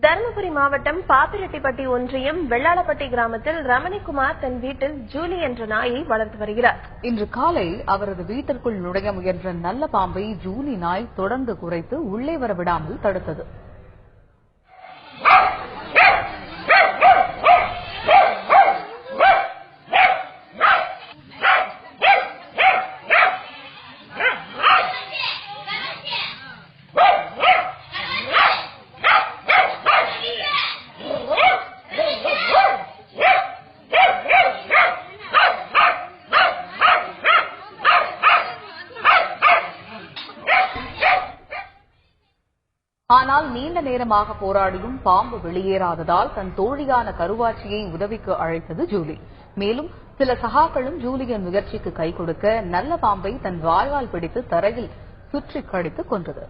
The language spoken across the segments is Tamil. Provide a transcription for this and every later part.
தருமபுரி மாவட்டம் பாப்பிரெட்டிப்பட்டி ஒன்றியம் வெள்ளாளப்பட்டி கிராமத்தில் ரமணிக்குமார் தன் வீட்டில் ஜூலி என்ற நாயை வளர்த்து வருகிறார். இன்று காலை அவரது வீட்டிற்குள் நுழைய முயன்ற நல்ல பாம்பை ஜூலி நாய் தொடர்ந்து குறைத்து உள்ளே வர விடாமல் தடுத்தது. ஆனால் நீண்ட நேரமாக போராடியும் பாம்பு வெளியேறாததால் தன் தோழியான கருவாச்சியை உதவிக்கு அழைத்தது ஜூலி. மேலும் சில சகாக்களும் ஜூலியின் முயற்சிக்கு கை கொடுக்க நல்ல பாம்பை தன் வாயால் பிடித்து தரையில் சுற்றி கடித்து கொன்றது.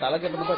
தலை கட்டணும்